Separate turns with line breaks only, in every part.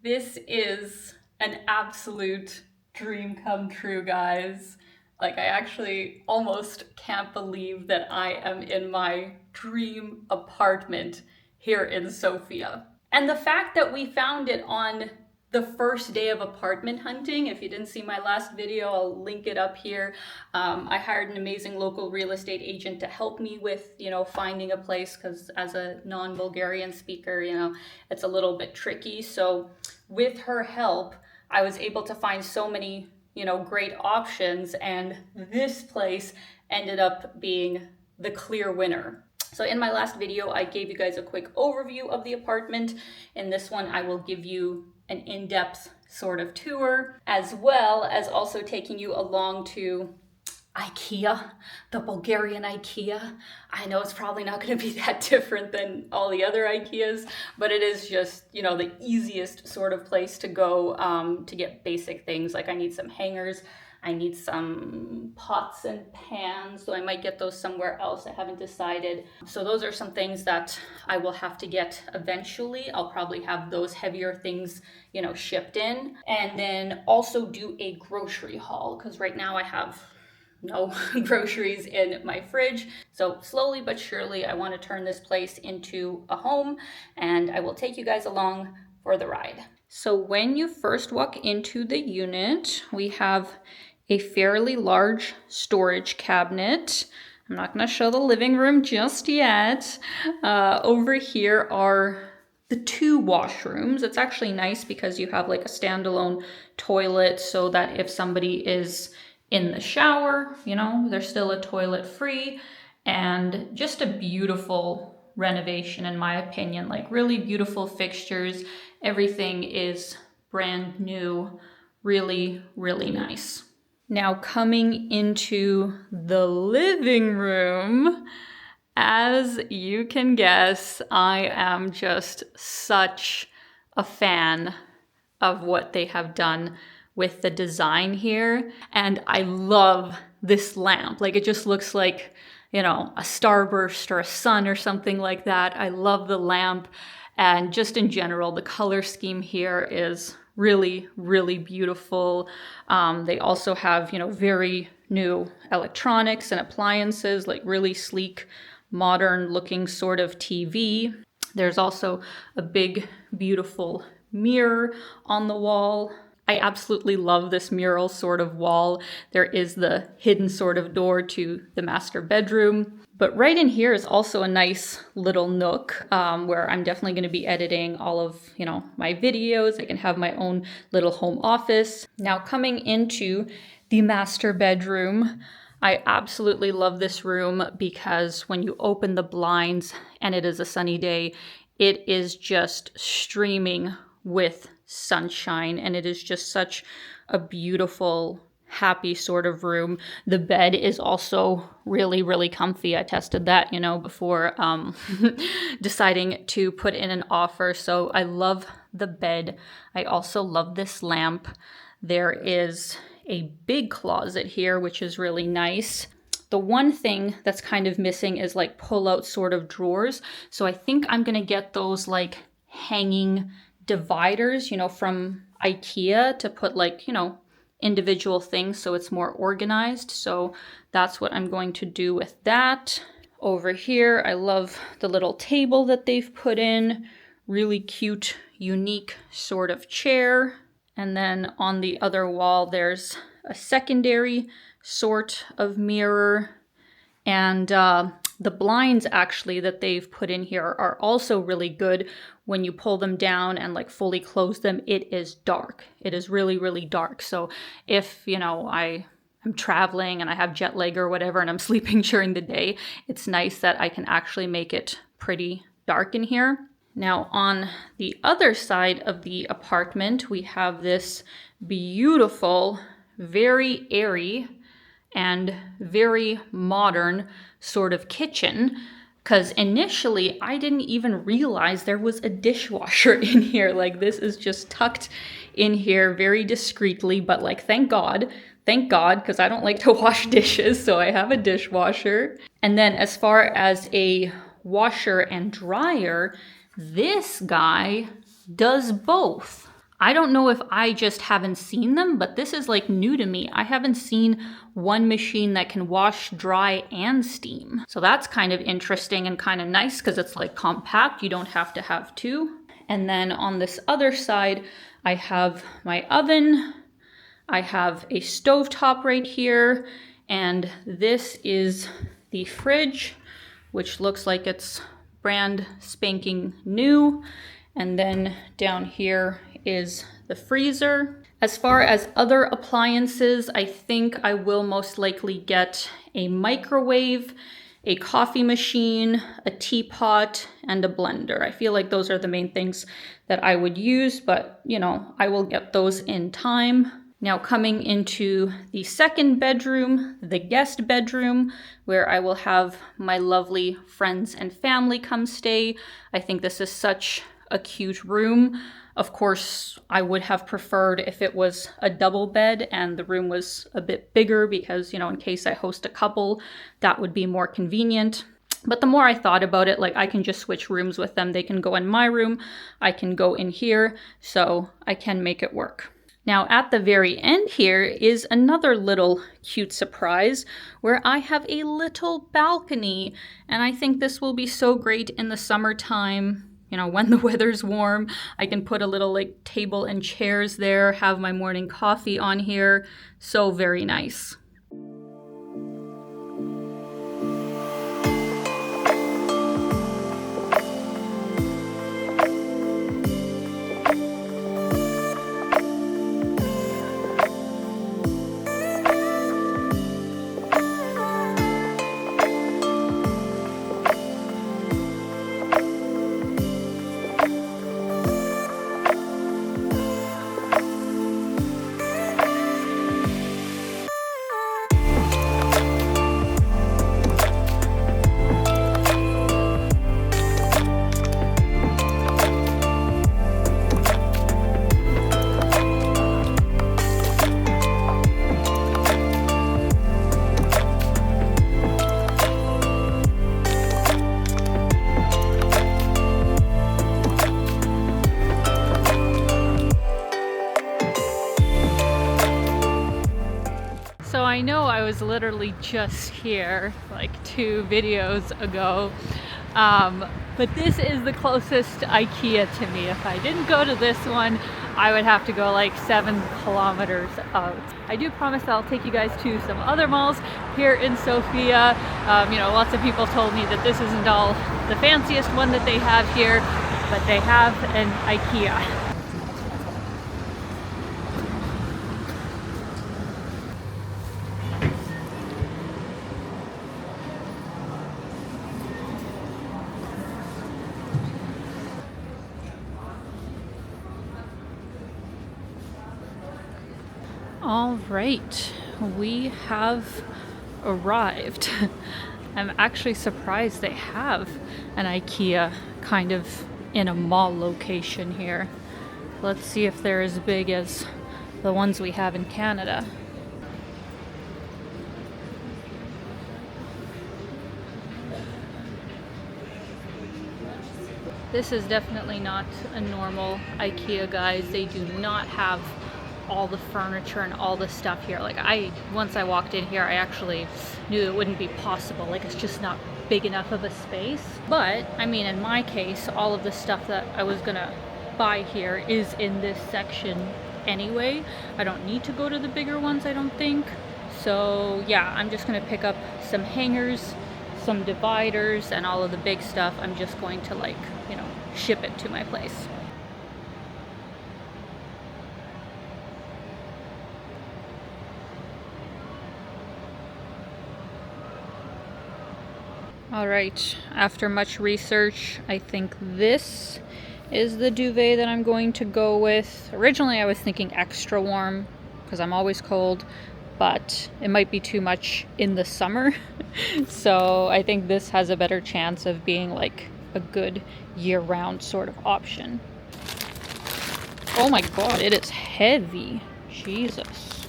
This is an absolute dream come true, guys. Like, I actually almost can't believe that I am in my dream apartment here in Sofia. And the fact that we found it on the first day of apartment hunting, if you didn't see my last video, I'll link it up here. I hired an amazing local real estate agent to help me with, finding a place, because as a non-Bulgarian speaker, it's a little bit tricky. So with her help, I was able to find so many, great options, and this place ended up being the clear winner. So in my last video, I gave you guys a quick overview of the apartment. In this one, I will give you an in-depth sort of tour, as well as also taking you along to Ikea, the Bulgarian Ikea. I know it's probably not going to be that different than all the other Ikeas, but it is just, the easiest sort of place to go to get basic things. Like, I need some hangers, I need some pots and pans, so I might get those somewhere else. I haven't decided. So those are some things that I will have to get eventually. I'll probably have those heavier things, shipped in. And then also do a grocery haul, because right now I have no groceries in my fridge. So slowly but surely, I want to turn this place into a home, and I will take you guys along for the ride. So when you first walk into the unit, we have a fairly large storage cabinet. I'm not going to show the living room just yet. Over here are the two washrooms. It's actually nice because you have like a standalone toilet, so that if somebody is in the shower, there's still a toilet free. And just a beautiful renovation, in my opinion. Like, really beautiful fixtures. Everything is brand new. Really, really nice. Now, coming into the living room, as you can guess, I am just such a fan of what they have done with the design here. And I love this lamp. Like, it just looks like, a starburst or a sun or something like that. I love the lamp. And just in general, the color scheme here is really, really beautiful. They also have, very new electronics and appliances, like really sleek, modern looking sort of TV. There's also a big, beautiful mirror on the wall. I absolutely love this mural sort of wall. There is the hidden sort of door to the master bedroom. But right in here is also a nice little nook where I'm definitely going to be editing all of, my videos. I can have my own little home office. Now, coming into the master bedroom, I absolutely love this room because when you open the blinds and it is a sunny day, it is just streaming with sunshine, and it is just such a beautiful, happy sort of room. The bed is also really, really comfy. I tested that, before deciding to put in an offer. So I love the bed. I also love this lamp. There is a big closet here, which is really nice. The one thing that's kind of missing is like pull-out sort of drawers. So I think I'm going to get those like hanging dividers, from Ikea to put like, individual things so it's more organized. So that's what I'm going to do with that. Over here, I love the little table that they've put in. Really cute, unique sort of chair. And then on the other wall, there's a secondary sort of mirror. And the blinds actually that they've put in here are also really good. When you pull them down and like fully close them, it is dark. It is really, really dark. So if, I'm traveling and I have jet lag or whatever and I'm sleeping during the day, it's nice that I can actually make it pretty dark in here. Now, on the other side of the apartment, we have this beautiful, very airy and very modern sort of kitchen, because initially I didn't even realize there was a dishwasher in here. Like, this is just tucked in here very discreetly, but like, thank God, because I don't like to wash dishes, so I have a dishwasher. And then as far as a washer and dryer, this guy does both. I don't know if I just haven't seen them, but this is like new to me. I haven't seen one machine that can wash, dry, and steam. So that's kind of interesting and kind of nice because it's like compact. You don't have to have two. And then on this other side, I have my oven. I have a stovetop right here. And this is the fridge, which looks like it's brand spanking new. And then down here is the freezer. As far as other appliances, I think I will most likely get a microwave, a coffee machine, a teapot, and a blender. I feel like those are the main things that I would use, but you know, I will get those in time. Now coming into the second bedroom, the guest bedroom, where I will have my lovely friends and family come stay. I think this is such a cute room. Of course, I would have preferred if it was a double bed and the room was a bit bigger because, you know, in case I host a couple, that would be more convenient. But the more I thought about it, like I can just switch rooms with them. They can go in my room, I can go in here, so I can make it work. Now at the very end here is another little cute surprise where I have a little balcony, and I think this will be so great in the summertime. You know, when the weather's warm, I can put a little like table and chairs there, have my morning coffee on here. So very nice. So I know I was literally just here like 2 videos ago, but this is the closest Ikea to me. If I didn't go to this one, I would have to go like 7 kilometers out. I do promise I'll take you guys to some other malls here in Sofia. You know, lots of people told me that this isn't all the fanciest one that they have here, but they have an Ikea. All right, we have arrived. I'm actually surprised they have an Ikea kind of in a mall location here. Let's see if they're as big as the ones we have in Canada. This is definitely not a normal Ikea, guys. They do not have all the furniture and all the stuff here. Like once I walked in here, I actually knew it wouldn't be possible. Like it's just not big enough of a space. But I mean, in my case, all of the stuff that I was gonna buy here is in this section anyway. I don't need to go to the bigger ones, I don't think. So yeah, I'm just gonna pick up some hangers, some dividers, and all of the big stuff. I'm just going to, like, you know, ship it to my place. All right, after much research, I think this is the duvet that I'm going to go with. Originally, I was thinking extra warm because I'm always cold, but it might be too much in the summer. So I think this has a better chance of being like a good year-round sort of option. Oh my God, it is heavy. Jesus.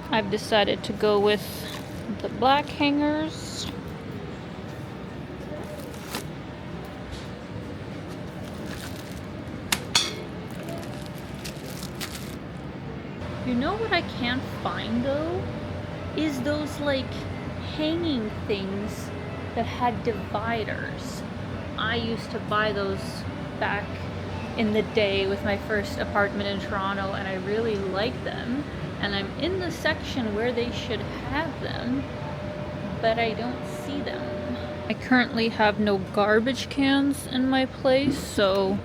I've decided to go with the black hangers.
You know what I can't find though? Is those like hanging things that had dividers. I used to buy those back in the day with my first apartment in Toronto, and I really like them. And I'm in the section where they should have them, but I don't see them. I currently have no garbage cans in my place, so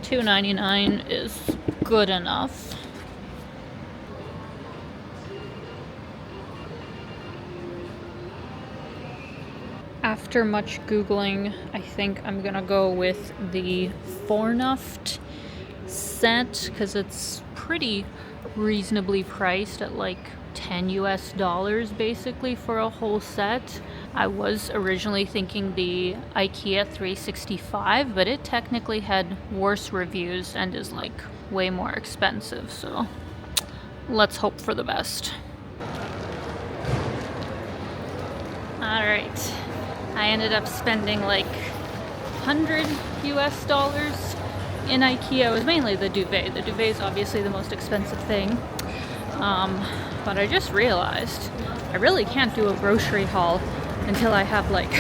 $2.99 is good enough. After much Googling, I think I'm gonna go with the Fornuft set because it's pretty reasonably priced at like $10 basically for a whole set. I was originally thinking the Ikea 365, but it technically had worse reviews and is like way more expensive, so let's hope for the best. Alright, I ended up spending like $100 in Ikea. It was mainly the duvet. The duvet is obviously the most expensive thing. But I just realized I really can't do a grocery haul until I have like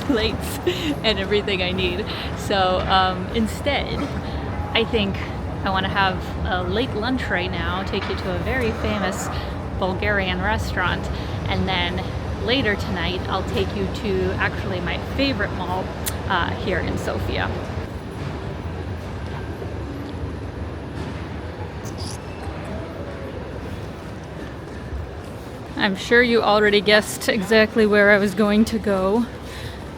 plates and everything I need. So instead, I think I want to have a late lunch right now, take you to a very famous Bulgarian restaurant, and then later tonight I'll take you to actually my favorite mall here in Sofia. I'm sure you already guessed exactly where I was going to go.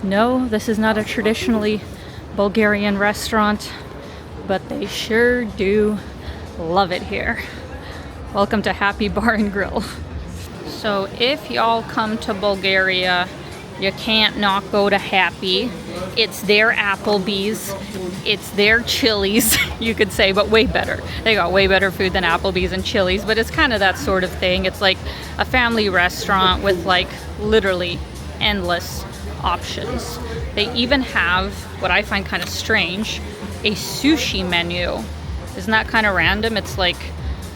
No, this is not a traditionally Bulgarian restaurant, but they sure do love it here. Welcome to Happy Bar and Grill. So if y'all come to Bulgaria, you can't not go to Happy. It's their Applebee's. It's their Chili's, you could say, but way better. They got way better food than Applebee's and Chili's, but it's kind of that sort of thing. It's like a family restaurant with like literally endless options. They even have, what I find kind of strange, a sushi menu. Isn't that kind of random? It's like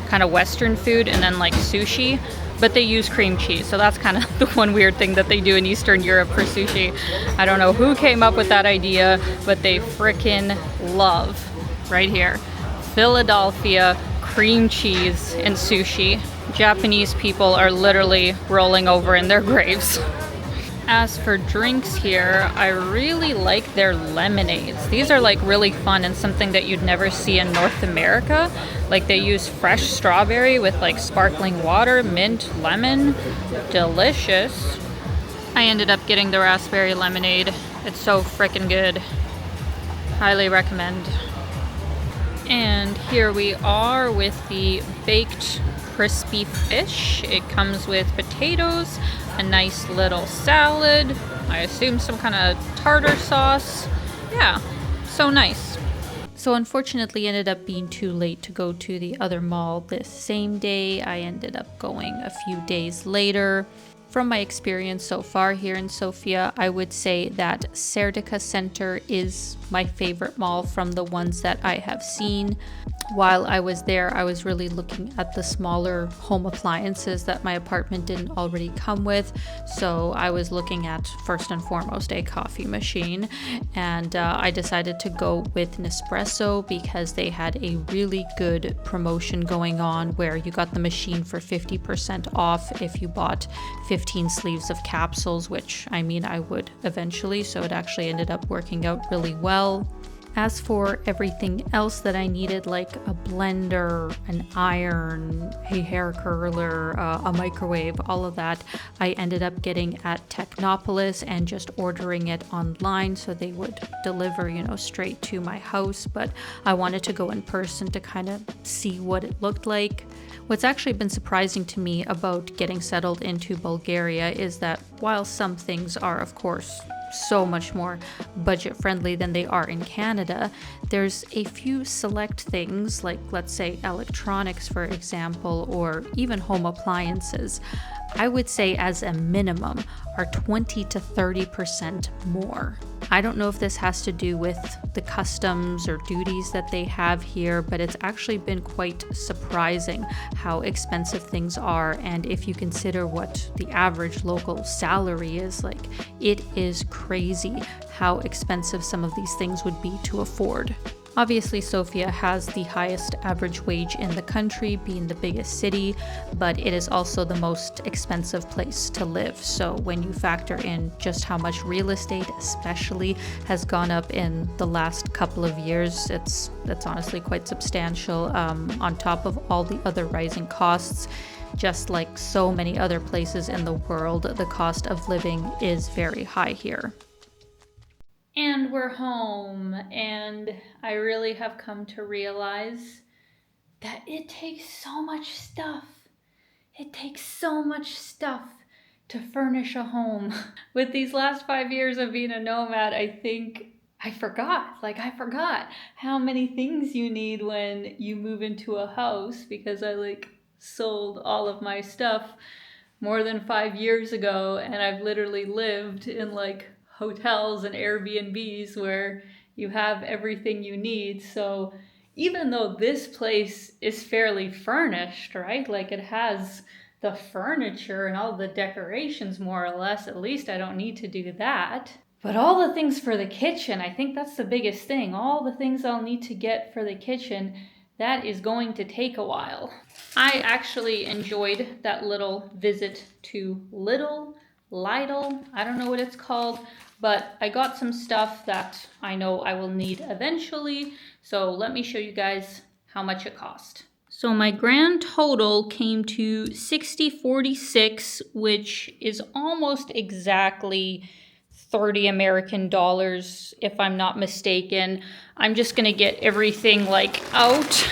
kind of Western food and then like sushi, but they use cream cheese. So that's kind of the one weird thing that they do in Eastern Europe for sushi. I don't know who came up with that idea, but they frickin' love right here. Philadelphia cream cheese and sushi. Japanese people are literally rolling over in their graves. As for drinks here, I really like their lemonades. These are like really fun and something that you'd never see in North America. Like they use fresh strawberry with like sparkling water, mint, lemon. Delicious. I ended up getting the raspberry lemonade. It's so frickin' good. Highly recommend. And here we are with the baked crispy fish. It comes with potatoes, a nice little salad, I assume some kind of tartar sauce. Yeah, so nice. So unfortunately ended up being too late to go to the other mall this same day. I ended up going a few days later. From my experience so far here in Sofia, I would say that Serdica Center is my favorite mall from the ones that I have seen. While I was there, I was really looking at the smaller home appliances that my apartment didn't already come with. So I was looking at, first and foremost, a coffee machine. And I decided to go with Nespresso because they had a really good promotion going on where you got the machine for 50% off if you bought 15 sleeves of capsules, which I mean I would eventually. So it actually ended up working out really well. As for everything else that I needed, like a blender, an iron, a hair curler, a microwave, all of that, I ended up getting at Technopolis and just ordering it online so they would deliver, you know, straight to my house. But I wanted to go in person to kind of see what it looked like. What's actually been surprising to me about getting settled into Bulgaria is that while some things are, of course, so much more budget friendly than they are in Canada, there's a few select things like, let's say, electronics, for example, or even home appliances, I would say as a minimum are 20 to 30% more. I don't know if this has to do with the customs or duties that they have here, but it's actually been quite surprising how expensive things are. And if you consider what the average local salary is, like, it is crazy how expensive some of these things would be to afford. Obviously, Sofia has the highest average wage in the country, being the biggest city, but it is also the most expensive place to live. So when you factor in just how much real estate especially has gone up in the last couple of years, that's honestly quite substantial, on top of all the other rising costs. Just like so many other places in the world, the cost of living is very high here. And we're home, and I really have come to realize that it takes so much stuff. It takes so much stuff to furnish a home. With these last 5 years of being a nomad, I think I forgot how many things you need when you move into a house, because I sold all of my stuff more than 5 years ago, and I've literally lived in hotels and Airbnbs where you have everything you need. So even though this place is fairly furnished, right? Like, it has the furniture and all the decorations more or less, at least I don't need to do that. But all the things for the kitchen, I think that's the biggest thing. All the things I'll need to get for the kitchen, that is going to take a while. I actually enjoyed that little visit to Lidl, I don't know what it's called, but I got some stuff that I know I will need eventually. So let me show you guys how much it cost. So my grand total came to $60.46, which is almost exactly 30 American dollars, if I'm not mistaken. I'm just gonna get everything out.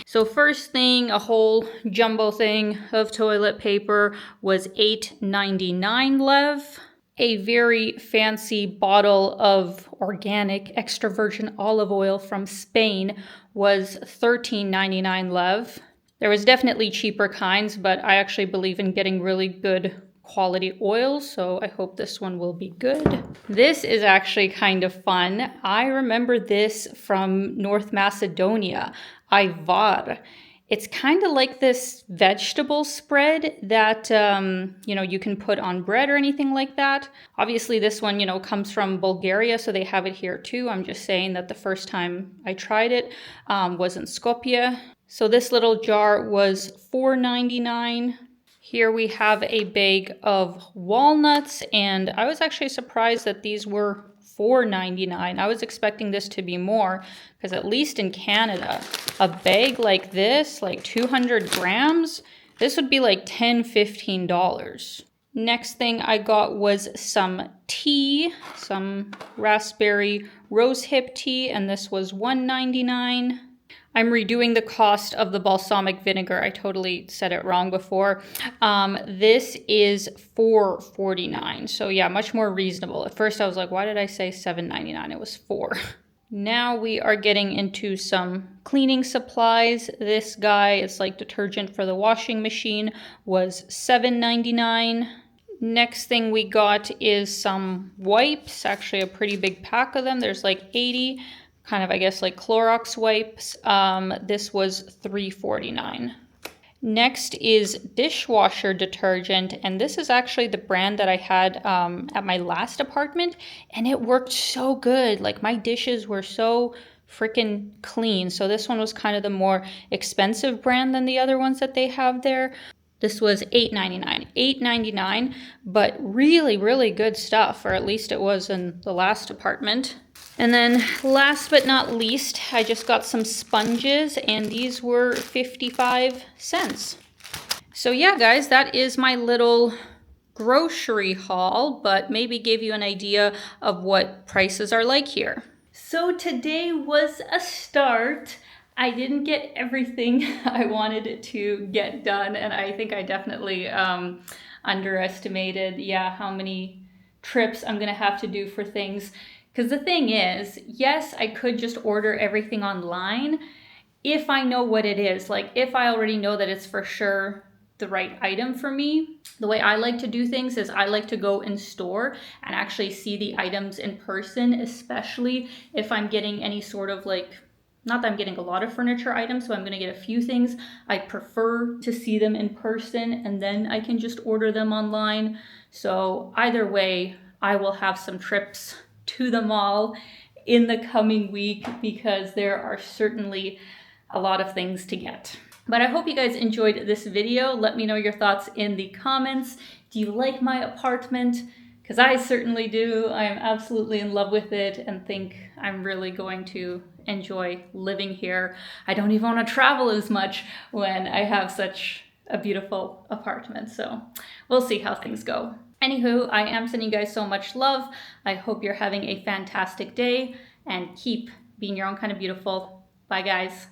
So first thing, a whole jumbo thing of toilet paper was $8.99 lev. A very fancy bottle of organic extra virgin olive oil from Spain was $13.99 lev. There was definitely cheaper kinds, but I actually believe in getting really good quality oil, so I hope this one will be good. This is actually kind of fun. I remember this from North Macedonia, Ivar. It's kind of like this vegetable spread that, you can put on bread or anything like that. Obviously, this one, comes from Bulgaria, so they have it here too. I'm just saying that the first time I tried it was in Skopje. So this little jar was $4.99. Here we have a bag of walnuts, and I was actually surprised that these were $4.99. I was expecting this to be more, because at least in Canada, a bag like this, 200 grams, this would be $10, $15. Next thing I got was some tea, some raspberry rosehip tea, and this was $1.99. I'm redoing the cost of the balsamic vinegar. I totally said it wrong before. This is $4.49. So yeah, much more reasonable. At first I was like, why did I say $7.99? It was $4. Now we are getting into some cleaning supplies. This guy, it's like detergent for the washing machine, was $7.99. Next thing we got is some wipes, actually a pretty big pack of them. There's 80. Kind of, I guess, like Clorox wipes. This was $3.49. Next is dishwasher detergent, and this is actually the brand that I had at my last apartment, and it worked so good. My dishes were so freaking clean. So this one was kind of the more expensive brand than the other ones that they have there. This was $8.99. $8.99, but really, really good stuff, or at least it was in the last apartment. And then last but not least, I just got some sponges, and these were 55 cents. So yeah, guys, that is my little grocery haul, but maybe gave you an idea of what prices are like here. So today was a start. I didn't get everything I wanted to get done, and I think I definitely underestimated, how many trips I'm gonna have to do for things. Because the thing is, yes, I could just order everything online if I know what it is. If I already know that it's for sure the right item for me. The way I like to do things is I like to go in store and actually see the items in person, especially if I'm getting any sort of like, not that I'm getting a lot of furniture items, so I'm going to get a few things. I prefer to see them in person and then I can just order them online. So either way, I will have some trips to the mall in the coming week because there are certainly a lot of things to get. But I hope you guys enjoyed this video. Let me know your thoughts in the comments. Do you like my apartment? Because I certainly do. I am absolutely in love with it and think I'm really going to enjoy living here. I don't even want to travel as much when I have such a beautiful apartment. So we'll see how things go. Anywho, I am sending you guys so much love. I hope you're having a fantastic day and keep being your own kind of beautiful. Bye, guys.